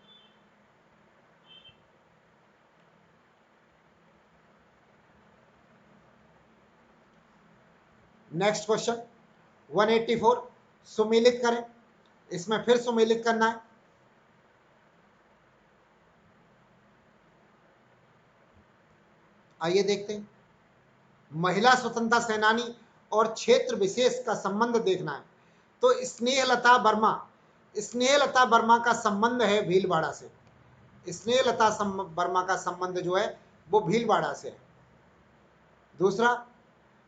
[SPEAKER 1] नेक्स्ट क्वेश्चन 184, सुमेलित करें। इसमें फिर सुमेलित करना है। आइए देखते हैं। महिला स्वतंत्रता सेनानी और क्षेत्र विशेष का संबंध देखना है। तो स्नेहलता वर्मा का संबंध है भीलवाड़ा से। स्नेहलता वर्मा का संबंध जो है वो भीलवाड़ा से है। दूसरा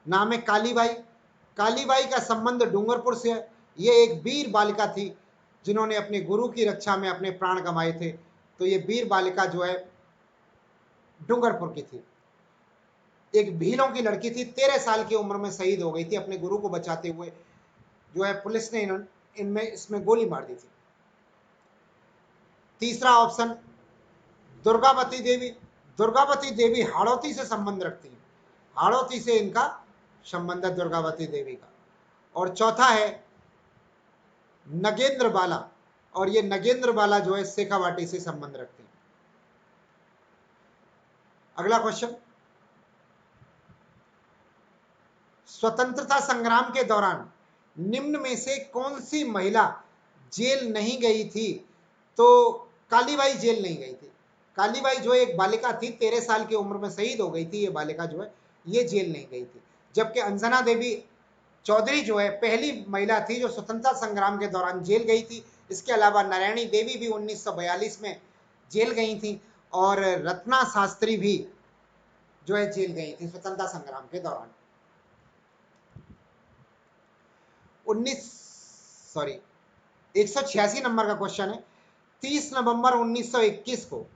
[SPEAKER 1] नाम है कालीबाई। कालीबाई का संबंध डूंगरपुर से है। ये एक वीर बालिका थी जिन्होंने अपने गुरु की रक्षा में अपने प्राण गंवाए थे। तो ये वीर बालिका जो है डूंगरपुर की थी। एक भीलों की लड़की थी, 13 साल की उम्र में शहीद हो गई थी अपने गुरु को बचाते हुए। जो है पुलिस ने इसमें गोली मार दी थी। तीसरा ऑप्शन दुर्गावती देवी। दुर्गावती देवी हाड़ौती से संबंध रखती है, हाड़ौती से इनका संबंध है दुर्गावती देवी का। और चौथा है नगेंद्र बाला, और ये नगेंद्र बाला जो है शेखावाटी से संबंध रखते हैं। अगला क्वेश्चन, स्वतंत्रता संग्राम के दौरान निम्न में से कौन सी महिला जेल नहीं गई थी? तो कालीबाई जेल नहीं गई थी। कालीबाई जो एक बालिका थी, 13 साल की उम्र में शहीद हो गई थी ये बालिका जो है, ये जेल नहीं गई थी। जबकि अंजना देवी चौधरी जो है पहली महिला थी जो स्वतंत्रता संग्राम के दौरान जेल गई थी। इसके अलावा नारायणी देवी भी 1942 में जेल गई थी, और रत्ना शास्त्री भी जो है जेल गई थी स्वतंत्रता संग्राम के दौरान। 186 नंबर का क्वेश्चन है, 30 नवंबर 1921 को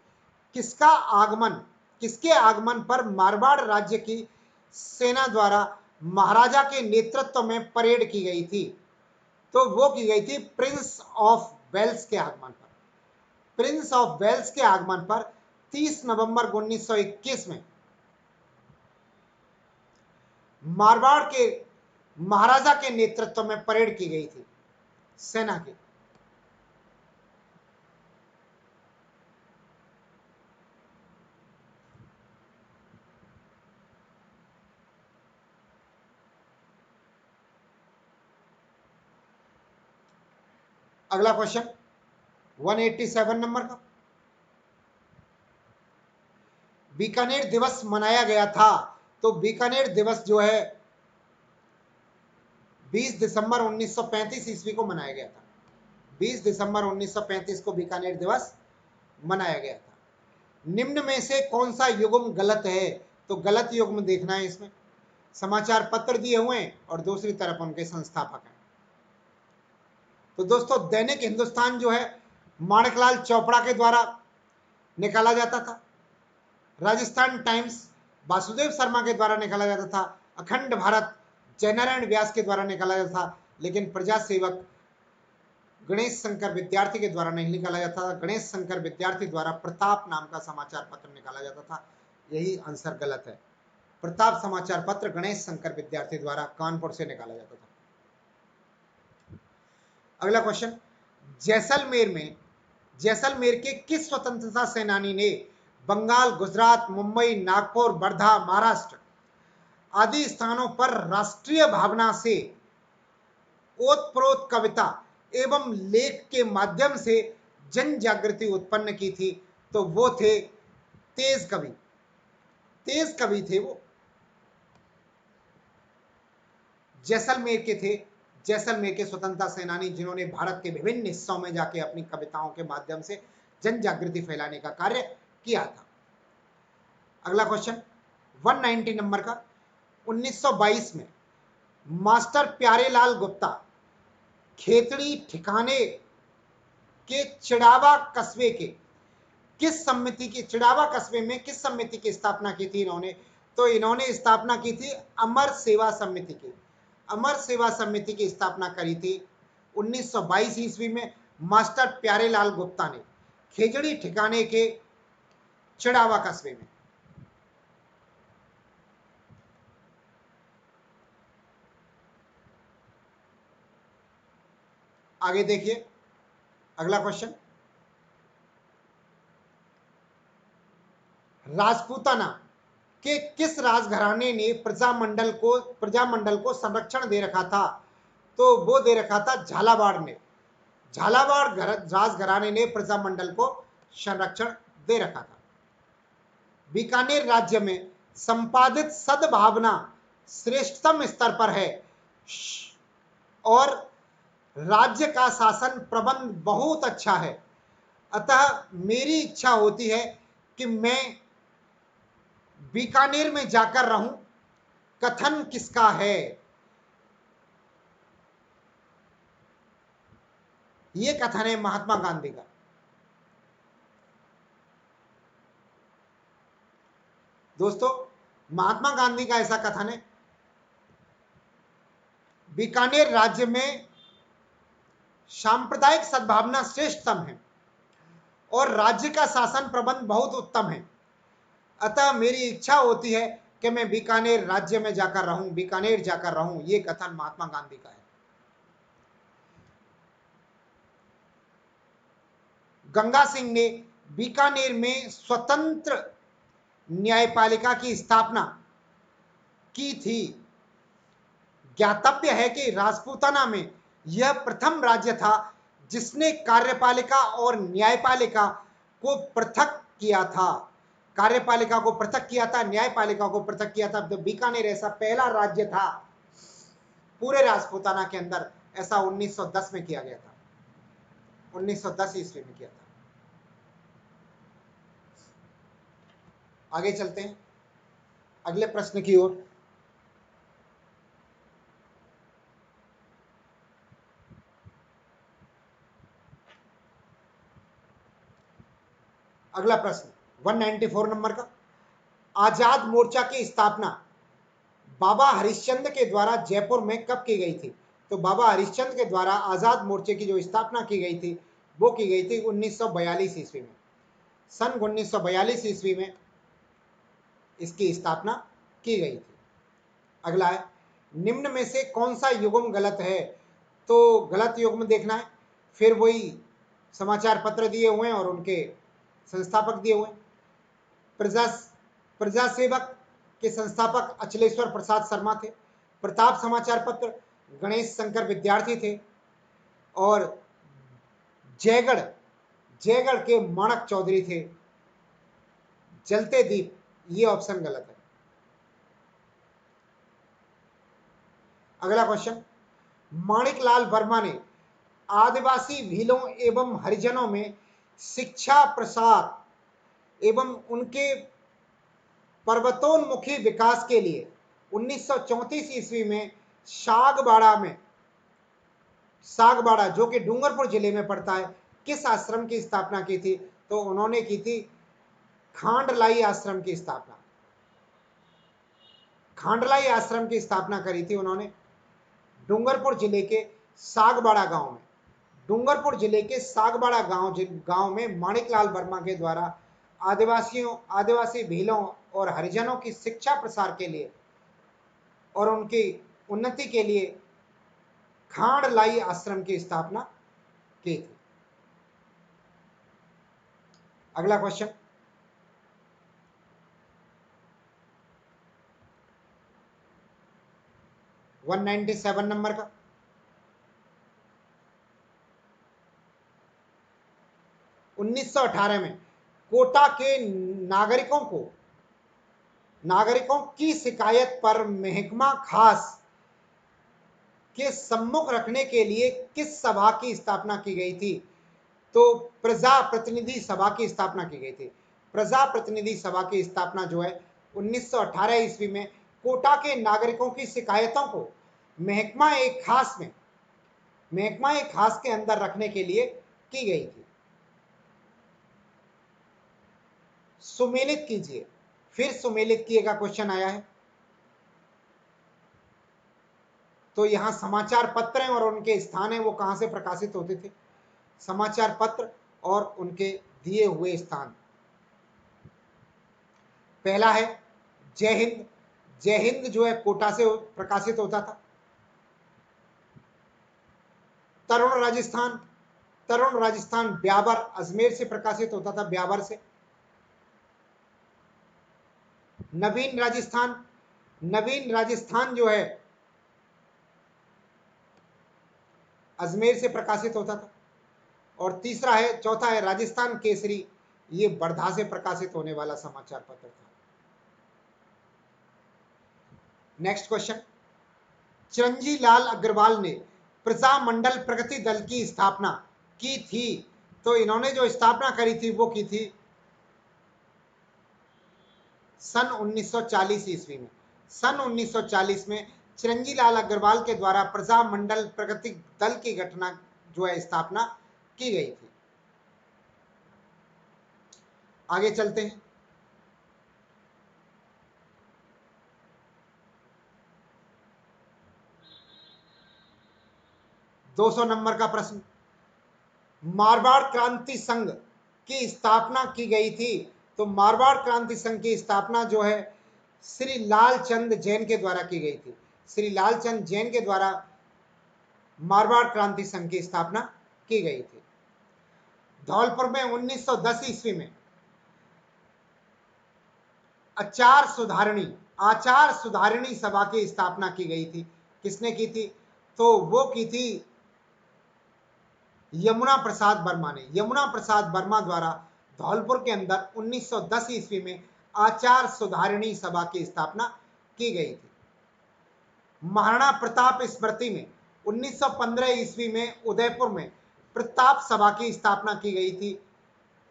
[SPEAKER 1] किसके आगमन पर मारवाड़ राज्य की सेना द्वारा महाराजा के नेतृत्व में परेड की गई थी? तो वो की गई थी प्रिंस ऑफ वेल्स के आगमन पर। प्रिंस ऑफ वेल्स के आगमन पर 30 नवंबर 1921 में मारवाड़ के महाराजा के नेतृत्व में परेड की गई थी सेना की। अगला क्वेश्चन 187 नंबर का, बीकानेर दिवस मनाया गया था। तो बीकानेर दिवस जो है 20 दिसंबर 1935 ईस्वी को मनाया गया था। 20 दिसंबर 1935 को बीकानेर दिवस मनाया गया था। निम्न में से कौन सा युग्म गलत है? तो गलत युग्म देखना है इसमें। समाचार पत्र दिए हुए हैं और दूसरी तरफ उनके संस्थापक हैं। तो दोस्तों दैनिक हिंदुस्तान जो है माणिकलाल चोपड़ा के द्वारा निकाला जाता था। राजस्थान टाइम्स वासुदेव शर्मा के द्वारा निकाला जाता था। अखंड भारत जयनारायण व्यास के द्वारा निकाला जाता था। लेकिन प्रजा सेवक गणेश शंकर विद्यार्थी के द्वारा नहीं निकाला जाता था। गणेश शंकर विद्यार्थी द्वारा प्रताप नाम का समाचार पत्र निकाला जाता था। यही आंसर गलत है। प्रताप समाचार पत्र गणेश शंकर विद्यार्थी द्वारा कानपुर से निकाला जाता था। अगला क्वेश्चन, जैसलमेर के किस स्वतंत्रता सेनानी ने बंगाल, गुजरात, मुंबई, नागपुर, वर्धा, महाराष्ट्र आदि स्थानों पर राष्ट्रीय भावना से ओतप्रोत कविता एवं लेख के माध्यम से जन जागृति उत्पन्न की थी? तो वो थे तेज कवि थे वो, जैसलमेर के थे। जैसलमेर के स्वतंत्रता सेनानी जिन्होंने भारत के विभिन्न हिस्सों में जाके अपनी कविताओं के माध्यम से जन जागृति फैलाने का कार्य किया था। अगला क्वेश्चन 190 नंबर का, 1922 में मास्टर प्यारेलाल गुप्ता खेतड़ी ठिकाने के चिड़ावा कस्बे में किस समिति की स्थापना की थी इन्होंने? तो इन्होंने स्थापना की थी अमर सेवा समिति की। अमर सेवा समिति की स्थापना करी थी 1922 ईस्वी में मास्टर प्यारेलाल गुप्ता ने खेजड़ी ठिकाने के चिड़ावा कस्बे में। आगे देखिए अगला क्वेश्चन, राजपूताना के किस राजघराने ने प्रजामंडल को संरक्षण दे रखा था? तो वो दे रखा था झालावाड़ ने। झालावाड़ राजघराने ने प्रजामंडल को संरक्षण दे रखा था। बीकानेर राज्य में संपादित सद्भावना श्रेष्ठतम स्तर पर है और राज्य का शासन प्रबंध बहुत अच्छा है। अतः मेरी इच्छा होती है कि मैं बीकानेर में जाकर रहूं। कथन किसका है? यह कथन है महात्मा गांधी का। दोस्तों महात्मा गांधी का ऐसा कथन है, बीकानेर राज्य में सांप्रदायिक सद्भावना श्रेष्ठतम है और राज्य का शासन प्रबंध बहुत उत्तम है। अतः मेरी इच्छा होती है कि मैं बीकानेर राज्य में जाकर रहूं, बीकानेर जाकर रहूं। ये कथन महात्मा गांधी का है। गंगा सिंह ने बीकानेर में स्वतंत्र न्यायपालिका की स्थापना की थी। ज्ञातव्य है कि राजपूताना में यह प्रथम राज्य था जिसने कार्यपालिका और न्यायपालिका को पृथक किया था। कार्यपालिका को पृथक किया था, न्यायपालिका को पृथक किया था। तो बीकानेर ऐसा पहला राज्य था पूरे राजपूताना के अंदर। ऐसा 1910 में किया गया था, 1910 ईस्वी में किया था। आगे चलते हैं अगले प्रश्न की ओर। अगला प्रश्न 194 नंबर का, आजाद मोर्चा की स्थापना बाबा हरिश्चंद्र के द्वारा जयपुर में कब की गई थी? तो बाबा हरिश्चंद्र के द्वारा आजाद मोर्चे की जो स्थापना की गई थी वो की गई थी 1942 ईस्वी में। सन 1942 ईस्वी में इसकी स्थापना की गई थी। अगला है, निम्न में से कौन सा युग्म गलत है? तो गलत युग्म देखना है, फिर वही समाचार पत्र दिए हुए हैं और उनके संस्थापक दिए हुए हैं। प्रजा प्रजा सेवक के संस्थापक अचलेश्वर प्रसाद शर्मा थे। प्रताप समाचार पत्र गणेश शंकर विद्यार्थी थे। और जयगढ़ जयगढ़ के माणक चौधरी थे। जलते दीप, ये ऑप्शन गलत है। अगला क्वेश्चन, माणिकलाल वर्मा ने आदिवासी भीलों एवं हरिजनों में शिक्षा प्रसार एवं उनके पर्वतोन्मुखी विकास के लिए 1934 ईस्वी में सागबाड़ा जो कि डूंगरपुर जिले में पड़ता है, किस आश्रम की स्थापना की थी? तो उन्होंने की थी खांडलाई आश्रम की स्थापना। खांडलाई आश्रम की स्थापना करी थी उन्होंने डूंगरपुर जिले के सागबाड़ा गांव में। डूंगरपुर जिले के सागबाड़ा गांव में माणिकलाल वर्मा के द्वारा आदिवासी भीलों और हरिजनों की शिक्षा प्रसार के लिए और उनकी उन्नति के लिए खांडलाई आश्रम की स्थापना की थी। अगला क्वेश्चन, वन 197 नंबर का, उन्नीस 1918 में कोटा के नागरिकों की शिकायत पर महकमा खास के सम्मुख रखने के लिए किस सभा की स्थापना की गई थी? तो प्रजा प्रतिनिधि सभा की स्थापना की गई थी। प्रजा प्रतिनिधि सभा की स्थापना जो है 1918 ईस्वी में कोटा के नागरिकों की शिकायतों को महकमा एक खास के अंदर रखने के लिए की गई थी। सुमेलित कीजिए, फिर सुमेलित किएगा क्वेश्चन आया है। तो यहां समाचार पत्र हैं और उनके स्थान है वो कहां से प्रकाशित होते थे? समाचार पत्र और उनके दिए हुए स्थान। पहला है जय हिंद। जय हिंद जो है कोटा से प्रकाशित होता था। तरुण राजस्थान ब्यावर अजमेर से प्रकाशित होता था, ब्यावर से। नवीन राजस्थान जो है अजमेर से प्रकाशित होता था। और चौथा है राजस्थान केसरी, ये वर्धा से प्रकाशित होने वाला समाचार पत्र था। नेक्स्ट क्वेश्चन, चिरंजी लाल अग्रवाल ने प्रजामंडल प्रगति दल की स्थापना की थी। तो इन्होंने जो स्थापना करी थी वो की थी सन 1940 ईस्वी में। सन 1940 में चिरंजी लाल अग्रवाल के द्वारा प्रजामंडल प्रगति दल की घटना जो है स्थापना की गई थी। आगे चलते हैं। दो 200 नंबर का प्रश्न, मारवाड़ क्रांति संघ की स्थापना की गई थी? तो मारवाड़ क्रांति संघ की स्थापना जो है श्री लालचंद जैन के द्वारा की गई थी। श्री लालचंद जैन के द्वारा मारवाड़ क्रांति संघ की स्थापना की गई थी। धौलपुर में 1910 ईस्वी में आचार सुधारिणी सभा की स्थापना की गई थी। किसने की थी? तो वो की थी यमुना प्रसाद वर्मा ने। यमुना प्रसाद वर्मा द्वारा धौलपुर के अंदर 1910 ईस्वी में आचार सुधारिणी सभा की स्थापना की गई थी। महाराणा प्रताप स्मृति में 1915 ईस्वी में उदयपुर में प्रताप सभा की स्थापना की गई थी।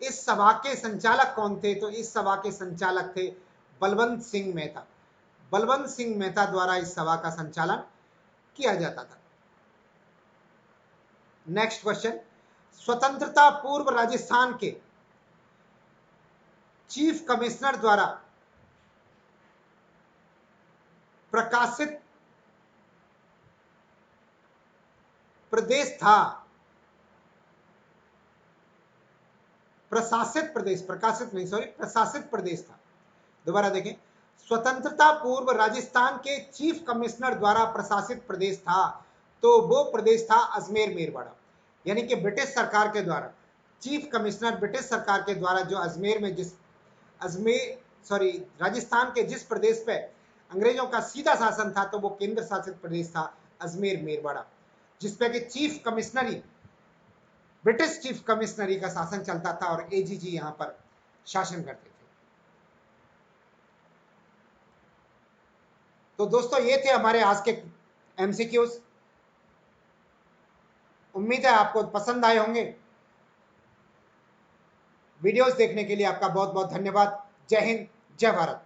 [SPEAKER 1] इस सभा के संचालक कौन थे? तो इस सभा के संचालक थे बलवंत सिंह मेहता। बलवंत सिंह मेहता द्वारा इस सभा का संचालन किया जाता था। नेक्स्ट क्वेश्चन, स्वतंत्रता पूर्व राजस्थान के चीफ कमिश्नर द्वारा प्रकाशित प्रदेश था, प्रशासित प्रदेश था। दोबारा देखें, स्वतंत्रता पूर्व राजस्थान के चीफ कमिश्नर द्वारा प्रशासित प्रदेश था, तो वो प्रदेश था अजमेर मेरवाड़ा। यानी कि ब्रिटिश सरकार के द्वारा चीफ कमिश्नर ब्रिटिश सरकार के द्वारा जो राजस्थान के जिस प्रदेश पे अंग्रेजों का सीधा शासन था, तो वो केंद्र शासित प्रदेश था अजमेर मेरवाड़ा, जिसपे कि चीफ कमिश्नरी ब्रिटिश चीफ कमिश्नरी का शासन चलता था और एजीजी यहां पर शासन करते थे। तो दोस्तों ये थे हमारे आज के एमसीक्यूज। उम्मीद है आपको पसंद आए होंगे। वीडियोस देखने के लिए आपका बहुत बहुत धन्यवाद। जय हिंद, जय भारत।